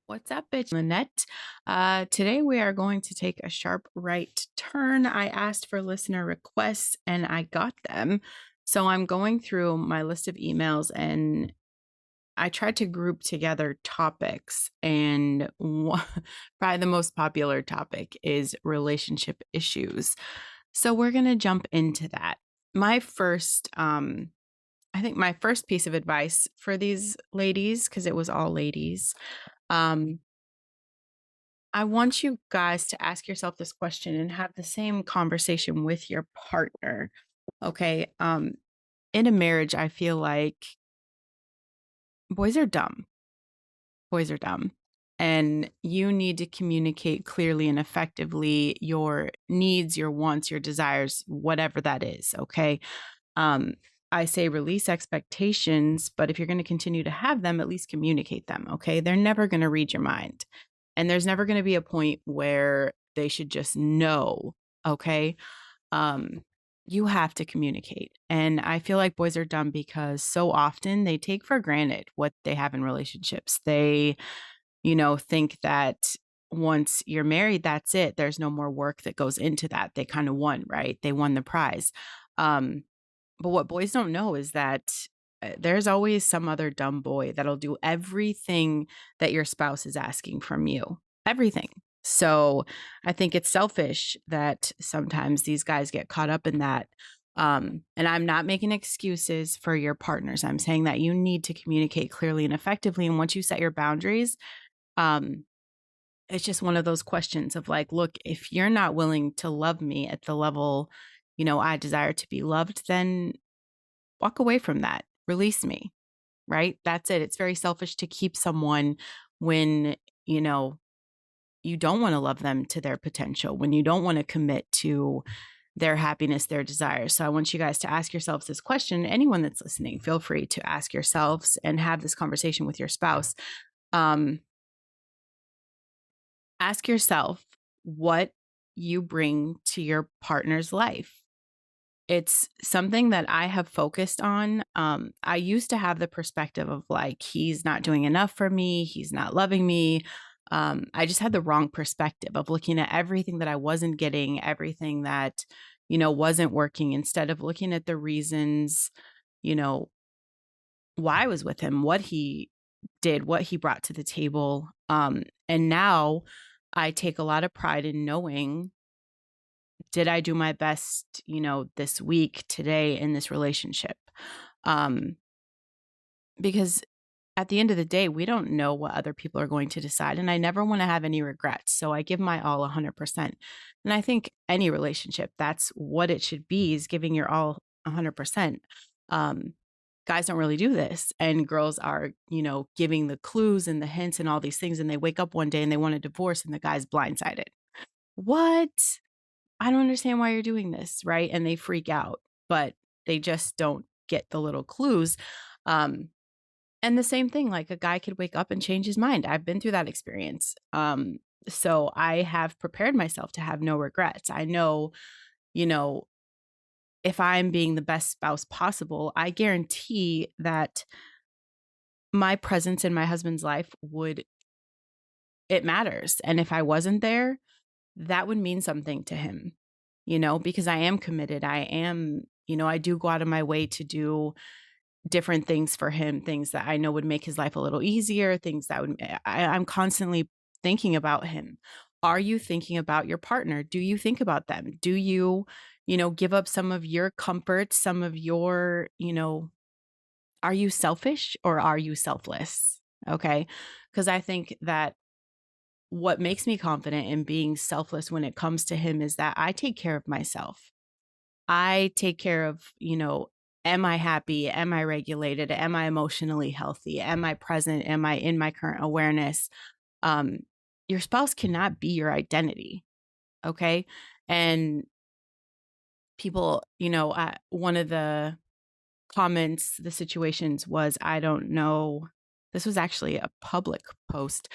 What's up, bitch? Lynette. Today we are going to take a sharp right turn. I asked for listener requests and I got them. So I'm going through my list of emails and I tried to group together topics. And probably the most popular topic is relationship issues. So we're going to jump into that. My first, I think my first piece of advice for these ladies, because it was all ladies, um, I want you guys to ask yourself this question and have the same conversation with your partner. Okay. In a marriage, I feel like boys are dumb. Boys are dumb. And you need to communicate clearly and effectively your needs, your wants, your desires, whatever that is. Okay. Um, I say release expectations, but if you're going to continue to have them, at least communicate them. Okay. They're never going to read your mind. And there's never going to be a point where they should just know. Okay. Um, you have to communicate. And I feel like boys are dumb because so often they take for granted what they have in relationships. They, think that once you're married, that's it. There's no more work that goes into that. They kind of won, right? They won the prize. Um, but what boys don't know is that there's always some other dumb boy that'll do everything that your spouse is asking from you. Everything. So I think it's selfish that sometimes these guys get caught up in that. And I'm not making excuses for your partners. I'm saying that you need to communicate clearly and effectively. And once you set your boundaries, um, it's just one of those questions of like, look, if you're not willing to love me at the level, I desire to be loved, then walk away from that. Release me, right? That's it. It's very selfish to keep someone when, you know, you don't want to love them to their potential, when you don't want to commit to their happiness, their desires. So I want you guys to ask yourselves this question. Anyone that's listening, feel free to ask yourselves and have this conversation with your spouse. Um, Ask yourself what you bring to your partner's life. It's something that I have focused on. I used to have the perspective of like, he's not doing enough for me. He's not loving me. I just had the wrong perspective of looking at everything that I wasn't getting, everything that, wasn't working, instead of looking at the reasons, you know, why I was with him, what he did, what he brought to the table. And now I take a lot of pride in knowing, did I do my best, this week, today in this relationship? Um, because at the end of the day, we don't know what other people are going to decide. And I never want to have any regrets. So I give my all 100%. And I think any relationship, that's what it should be, is giving your all 100%. Um, Guys don't really do this. And girls are, giving the clues and the hints and all these things. And they wake up one day and they want a divorce and the guy's blindsided. What? I don't understand why you're doing this, right? And they freak out, but they just don't get the little clues. Um, and the same thing, like a guy could wake up and change his mind. I've been through that experience. So I have prepared myself to have no regrets. I know, you know, if I'm being the best spouse possible, I guarantee that my presence in my husband's life it matters. And if I wasn't there, that would mean something to him, because I am committed. I am, I do go out of my way to do different things for him, things that I know would make his life a little easier, things that I'm constantly thinking about him. Are you thinking about your partner? Do you think about them? Do you, give up some of your comfort, some of your, are you selfish or are you selfless? Okay. Because I think that what makes me confident in being selfless when it comes to him is that I take care of myself. I take care of, am I happy? Am I regulated? Am I emotionally healthy? Am I present? Am I in my current awareness? Um, your spouse cannot be your identity. Okay. And people, one of the comments, the situations was, I don't know. This was actually a public post.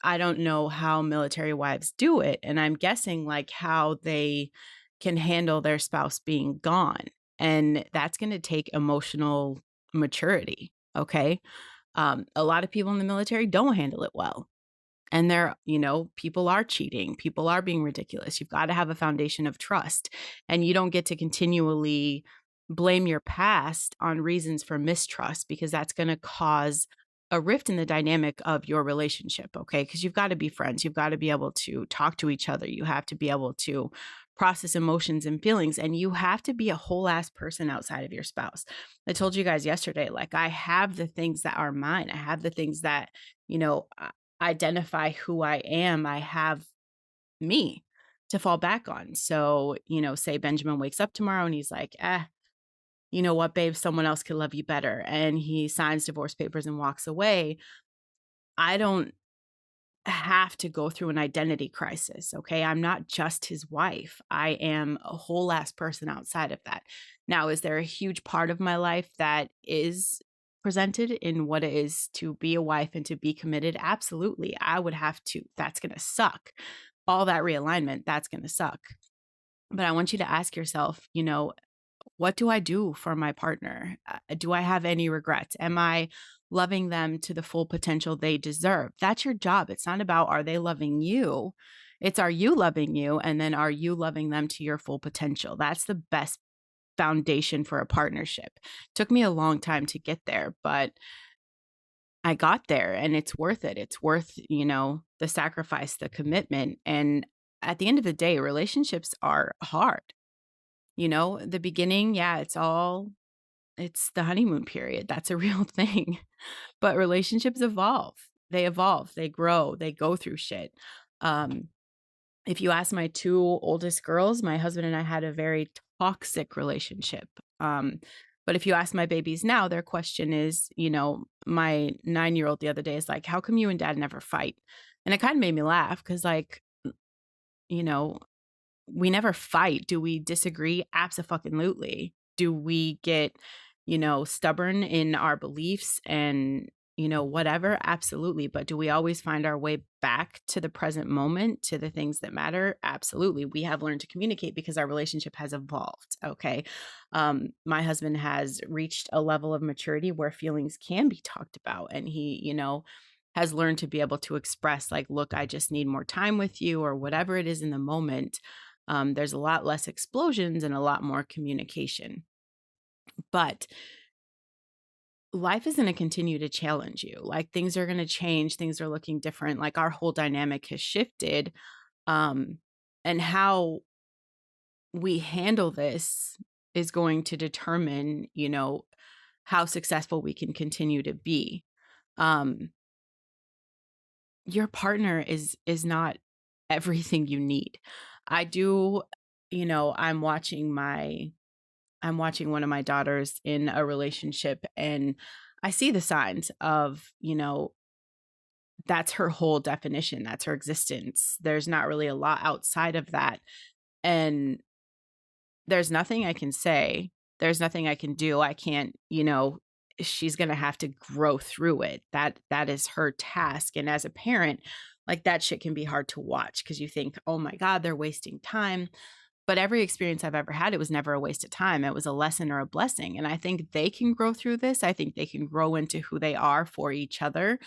I don't know how military wives do it. And I'm guessing like how they can handle their spouse being gone. And that's going to take emotional maturity. Okay. A lot of people in the military don't handle it well. And people are cheating, people are being ridiculous. You've got to have a foundation of trust. And you don't get to continually blame your past on reasons for mistrust, because that's going to cause a rift in the dynamic of your relationship. Okay. Because you've got to be friends. You've got to be able to talk to each other. You have to be able to process emotions and feelings. And you have to be a whole ass person outside of your spouse. I told you guys yesterday, like, I have the things that are mine. I have the things that, you know, identify who I am. I have me to fall back on. So, say Benjamin wakes up tomorrow and he's like, you know what, babe, someone else could love you better. And he signs divorce papers and walks away. I don't have to go through an identity crisis. Okay. I'm not just his wife. I am a whole ass person outside of that. Now, is there a huge part of my life that is presented in what it is to be a wife and to be committed? Absolutely. I would have to. That's going to suck. All that realignment, that's going to suck. But I want you to ask yourself, what do I do for my partner? Do I have any regrets? Am I loving them to the full potential they deserve? That's your job. It's not about, are they loving you? It's, are you loving you? And then, are you loving them to your full potential? That's the best foundation for a partnership. Took me a long time to get there, but I got there, and it's worth it. It's worth, the sacrifice, the commitment. And at the end of the day, relationships are hard. The beginning, yeah, it's the honeymoon period. That's a real thing. But relationships evolve, they grow, they go through shit. Um, if you ask my two oldest girls, my husband and I had a very toxic relationship. But if you ask my babies now, their question is, my 9-year-old the other day is like, how come you and dad never fight? And it kind of made me laugh because, like, you know, we never fight. Do we disagree? Abso-fucking-lutely. Do we get, stubborn in our beliefs and, whatever? Absolutely. But do we always find our way back to the present moment, to the things that matter? Absolutely. We have learned to communicate because our relationship has evolved. Okay. My husband has reached a level of maturity where feelings can be talked about. And he, has learned to be able to express, like, look, I just need more time with you, or whatever it is in the moment. There's a lot less explosions and a lot more communication. But life is going to continue to challenge you. Like, things are going to change. Things are looking different. Like, our whole dynamic has shifted. And how we handle this is going to determine, how successful we can continue to be. Your partner is not everything you need. I do, I'm watching one of my daughters in a relationship, and I see the signs of, that's her whole definition. That's her existence. There's not really a lot outside of that. And there's nothing I can say. There's nothing I can do. I can't, she's going to have to grow through it. That is her task. And as a parent, like, that shit can be hard to watch because you think, oh my God, they're wasting time. But every experience I've ever had, it was never a waste of time. It was a lesson or a blessing. And I think they can grow through this. I think they can grow into who they are for each other.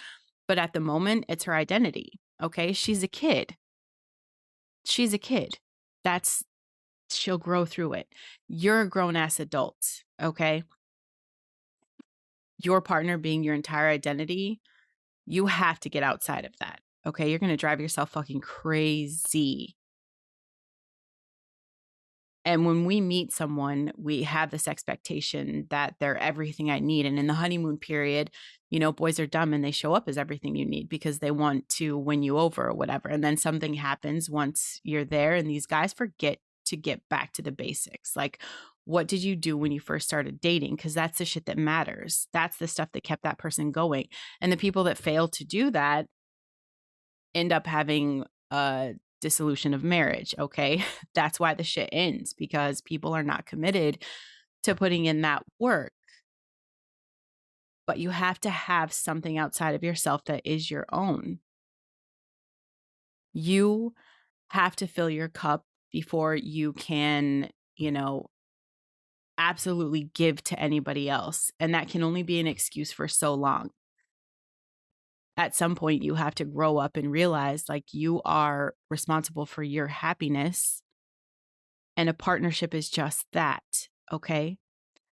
But at the moment, it's her identity. Okay. She's a kid. She's a kid. She'll grow through it. You're a grown ass adult. Okay. Your partner being your entire identity, you have to get outside of that. Okay. You're going to drive yourself fucking crazy. And when we meet someone, we have this expectation that they're everything I need. And in the honeymoon period, boys are dumb and they show up as everything you need because they want to win you over or whatever. And then something happens once you're there, and these guys forget to get back to the basics. Like, what did you do when you first started dating? Because that's the shit that matters. That's the stuff that kept that person going. And the people that fail to do that end up having a dissolution of marriage. Okay. That's why the shit ends, because people are not committed to putting in that work. But you have to have something outside of yourself that is your own. You have to fill your cup before you can, absolutely give to anybody else. And that can only be an excuse for so long. At some point, you have to grow up and realize, like, you are responsible for your happiness, and a partnership is just that, okay?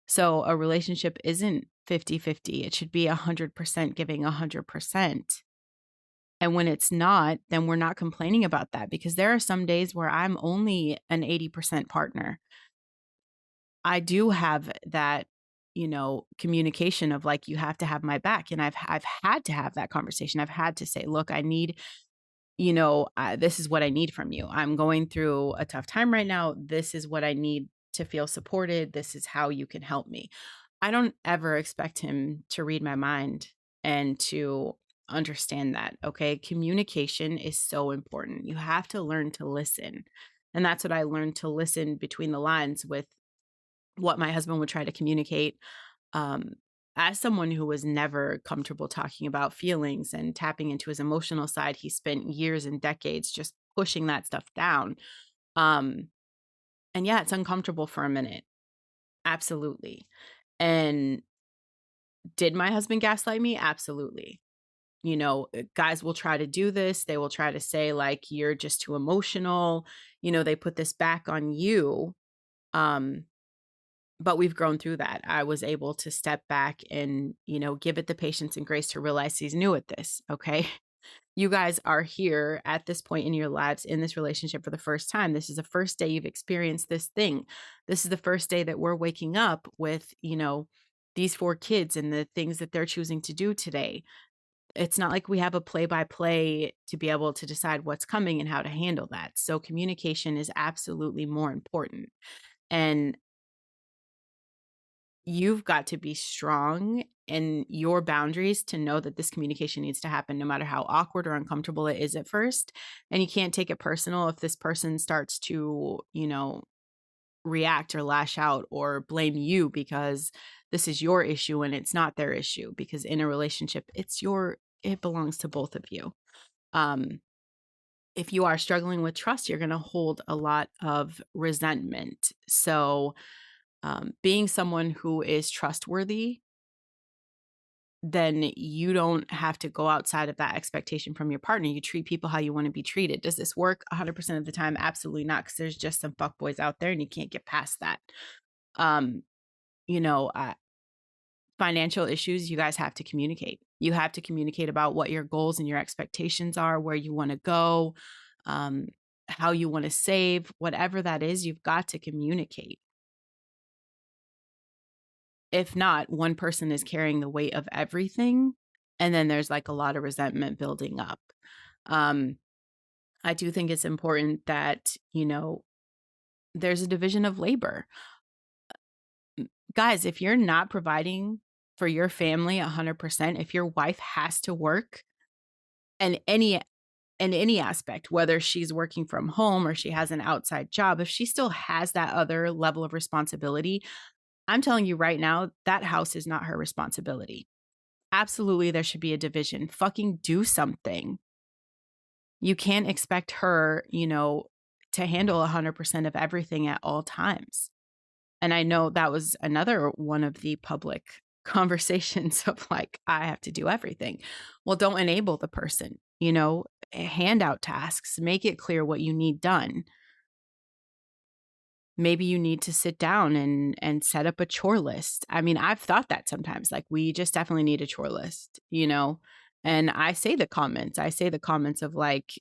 So a relationship isn't 50-50. It should be 100% giving 100%. And when it's not, then we're not complaining about that, because there are some days where I'm only an 80% partner. I do have that, communication of like, you have to have my back. And I've had to have that conversation. I've had to say, look, I need, this is what I need from you. I'm going through a tough time right now. This is what I need to feel supported. This is how you can help me. I don't ever expect him to read my mind and to understand that. Okay. Communication is so important. You have to learn to listen. And that's what I learned, to listen between the lines with what my husband would try to communicate. Um, as someone who was never comfortable talking about feelings and tapping into his emotional side, he spent years and decades just pushing that stuff down. Um, and yeah, it's uncomfortable for a minute. Absolutely. And did my husband gaslight me? Absolutely. Guys will try to do this. They will try to say, like, you're just too emotional. They put this back on you. Um, but we've grown through that. I was able to step back and, give it the patience and grace to realize he's new at this. Okay. You guys are here at this point in your lives in this relationship for the first time. This is the first day you've experienced this thing. This is the first day that we're waking up with, these 4 kids and the things that they're choosing to do today. It's not like we have a play by play to be able to decide what's coming and how to handle that. So communication is absolutely more important. And you've got to be strong in your boundaries to know that this communication needs to happen no matter how awkward or uncomfortable it is at first. And you can't take it personal if this person starts to, react or lash out or blame you because this is your issue and it's not their issue, because in a relationship, it belongs to both of you. Um, if you are struggling with trust, you're going to hold a lot of resentment. So, being someone who is trustworthy, then you don't have to go outside of that expectation from your partner. You treat people how you want to be treated. Does this work 100% of the time? Absolutely not, because there's just some fuckboys out there and you can't get past that. Um, you know, uh, Financial issues, you guys have to communicate. You have to communicate about what your goals and your expectations are, where you want to go, um, how you want to save, whatever that is, you've got to communicate. If not, one person is carrying the weight of everything, and then there's like a lot of resentment building up. Um, I do think it's important that, there's a division of labor. Guys, if you're not providing for your family 100%, if your wife has to work and in any aspect, whether she's working from home or she has an outside job, if she still has that other level of responsibility, I'm telling you right now, that house is not her responsibility. Absolutely, there should be a division. Fucking do something. You can't expect her, to handle 100% of everything at all times. And I know that was another one of the public conversations of like, I have to do everything. Well, don't enable the person, hand out tasks, make it clear what you need done. Maybe you need to sit down and set up a chore list. I mean, I've thought that sometimes, like, we just definitely need a chore list, and I say the comments. I say the comments of like,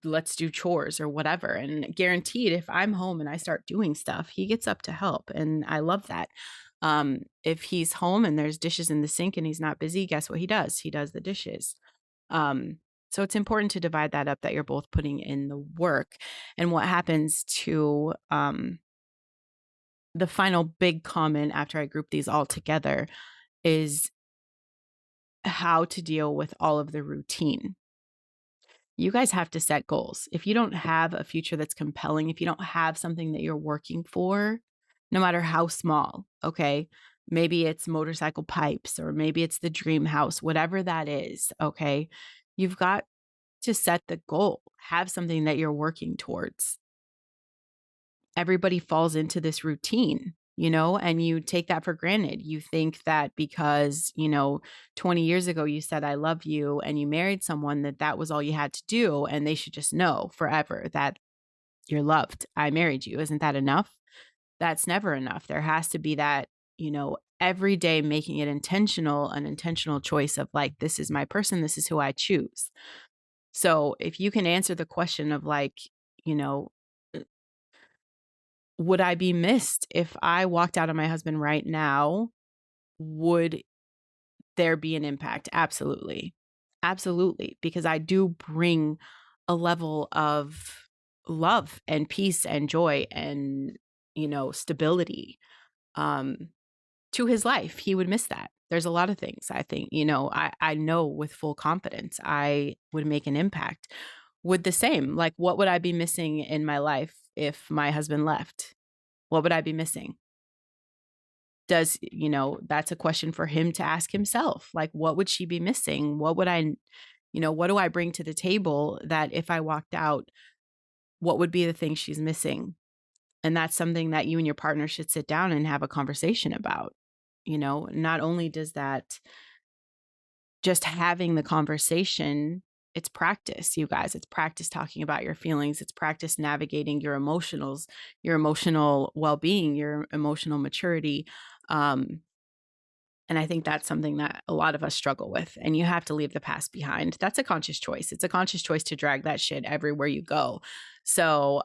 let's do chores or whatever. And guaranteed, if I'm home and I start doing stuff, he gets up to help. And I love that. If he's home and there's dishes in the sink and he's not busy, guess what he does? He does the dishes. Um, so it's important to divide that up, that you're both putting in the work. And what happens to the final big comment after I group these all together is how to deal with all of the routine. You guys have to set goals. If you don't have a future that's compelling, if you don't have something that you're working for, no matter how small, okay? Maybe it's motorcycle pipes or maybe it's the dream house, whatever that is, okay? You've got to set the goal, have something that you're working towards. Everybody falls into this routine. and you take that for granted. You think that because, 20 years ago you said, I love you, and you married someone, that was all you had to do. And they should just know forever that you're loved. I married you. Isn't that enough? That's never enough. There has to be that, every day making it intentional, an intentional choice of like, this is my person. This is who I choose. So if you can answer the question of like, you know, would I be missed if I walked out on my husband right now? Would there be an impact? Absolutely. Absolutely. Because I do bring a level of love and peace and joy and, stability um, to his life. He would miss that. There's a lot of things I think, I know with full confidence I would make an impact. Would the same, like, what would I be missing in my life if my husband left? What would I be missing? That's a question for him to ask himself. Like, what would she be missing? What do I bring to the table that if I walked out, what would be the thing she's missing? And that's something that you and your partner should sit down and have a conversation about. Not only does that just having the conversation, it's practice, you guys. It's practice talking about your feelings. It's practice navigating your emotionals, your emotional well-being, your emotional maturity. And I think that's something that a lot of us struggle with. And you have to leave the past behind. That's a conscious choice. It's a conscious choice to drag that shit everywhere you go. So,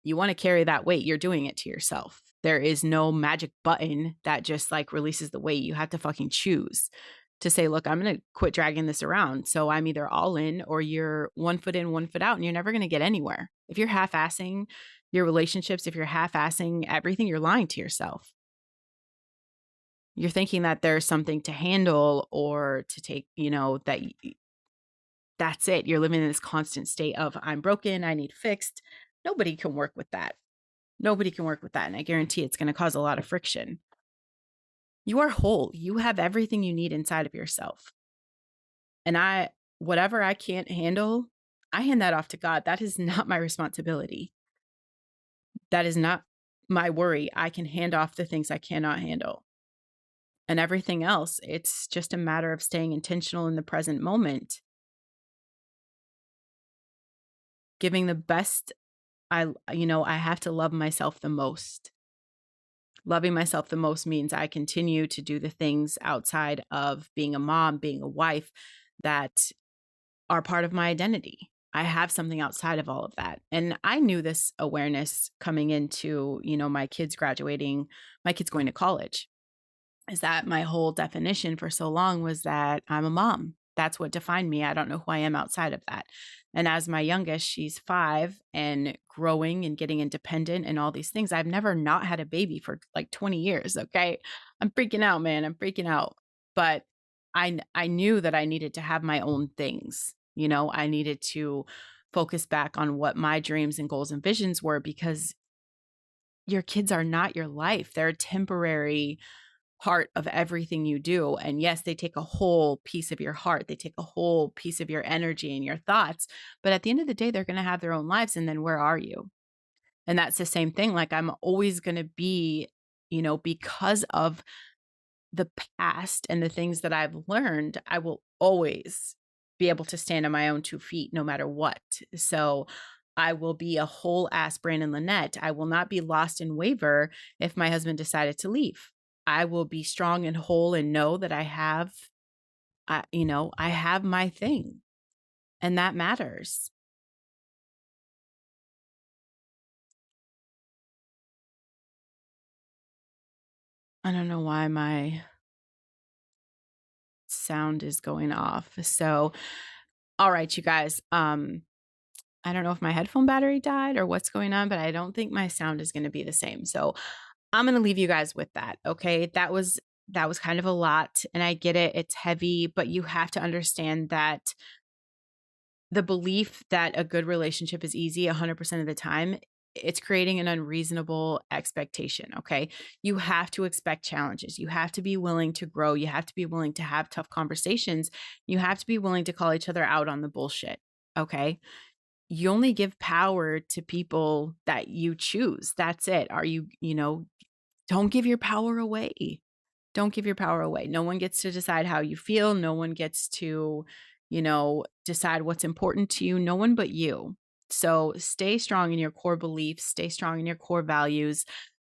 you want to carry that weight, you're doing it to yourself. There is no magic button that just like releases the weight. You have to fucking choose to say, look, I'm going to quit dragging this around. So I'm either all in or you're 1 foot in, 1 foot out, and you're never going to get anywhere. If you're half-assing your relationships, if you're half-assing everything, you're lying to yourself. You're thinking that there's something to handle or to take, that's it. You're living in this constant state of I'm broken, I need fixed. Nobody can work with that. Nobody can work with that. And I guarantee it's going to cause a lot of friction. You are whole. You have everything you need inside of yourself. And whatever I can't handle, I hand that off to God. That is not my responsibility. That is not my worry. I can hand off the things I cannot handle. And everything else, it's just a matter of staying intentional in the present moment, giving the best. I have to love myself the most. Loving myself the most means I continue to do the things outside of being a mom, being a wife that are part of my identity. I have something outside of all of that. And I knew this awareness coming into, my kids graduating, my kids going to college, is that my whole definition for so long was that I'm a mom. That's what defined me. I don't know who I am outside of that. And as my youngest, she's 5 and growing and getting independent and all these things. I've never not had a baby for like 20 years. Okay. I'm freaking out, man. I'm freaking out. But I knew that I needed to have my own things. I needed to focus back on what my dreams and goals and visions were, because your kids are not your life. They're a temporary part of everything you do. And yes, they take a whole piece of your heart. They take a whole piece of your energy and your thoughts. But at the end of the day, they're going to have their own lives. And then where are you? And that's the same thing. Like, I'm always going to be, because of the past and the things that I've learned, I will always be able to stand on my own 2 feet no matter what. So I will be a whole ass Brandon Lynette. I will not be lost and waver if my husband decided to leave. I will be strong and whole and know that I have my thing, and that matters. I don't know why my sound is going off. So, all right, you guys. I don't know if my headphone battery died or what's going on, but I don't think my sound is going to be the same. So I'm going to leave you guys with that. Okay. That was kind of a lot, and I get it. It's heavy, but you have to understand that the belief that a good relationship is easy 100% of the time, it's creating an unreasonable expectation. Okay. You have to expect challenges. You have to be willing to grow. You have to be willing to have tough conversations. You have to be willing to call each other out on the bullshit. Okay. You only give power to people that you choose. That's it. Are you, don't give your power away. Don't give your power away. No one gets to decide how you feel. No one gets to, decide what's important to you. No one but you. So stay strong in your core beliefs, stay strong in your core values.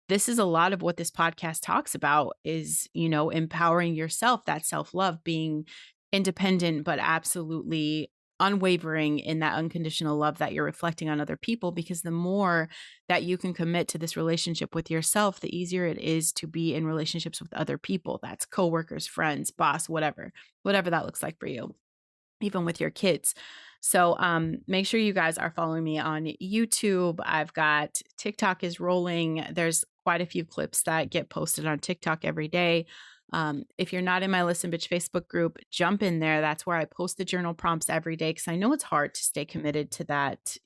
This is a lot of what this podcast talks about is, empowering yourself, that self-love, being independent, but absolutely unwavering in that unconditional love that you're reflecting on other people. Because the more that you can commit to this relationship with yourself, the easier it is to be in relationships with other people. That's coworkers, friends, boss, whatever that looks like for you, even with your kids. So make sure you guys are following me on YouTube. I've got TikTok is rolling. There's quite a few clips that get posted on TikTok every day. If you're not in my Listen Bitch Facebook group, jump in there. That's where I post the journal prompts every day because I know it's hard to stay committed to that,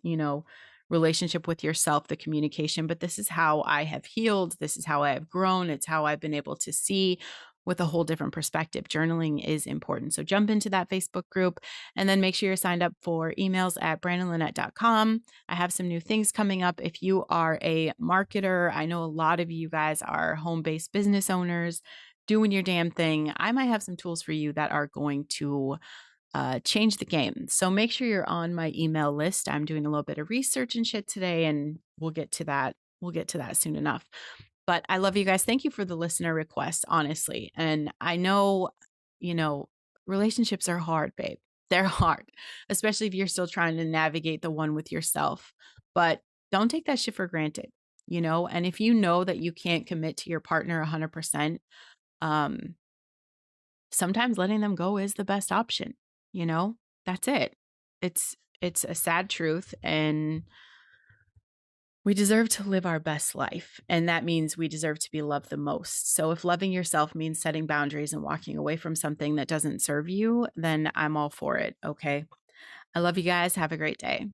relationship with yourself, the communication. But this is how I have healed. This is how I have grown. It's how I've been able to see with a whole different perspective. Journaling is important. So jump into that Facebook group and then make sure you're signed up for emails at brandonlynette.com. I have some new things coming up. If you are a marketer, I know a lot of you guys are home-based business owners doing your damn thing. I might have some tools for you that are going to change the game. So make sure you're on my email list. I'm doing a little bit of research and shit today, and we'll get to that. We'll get to that soon enough. But I love you guys. Thank you for the listener request, honestly. And I know, you know, relationships are hard, babe. They're hard, especially if you're still trying to navigate the one with yourself. But don't take that shit for granted, And if you know that you can't commit to your partner 100%, um, sometimes letting them go is the best option, you know? That's it. It's a sad truth, and we deserve to live our best life, and that means we deserve to be loved the most. So if loving yourself means setting boundaries and walking away from something that doesn't serve you, then I'm all for it, okay? I love you guys. Have a great day.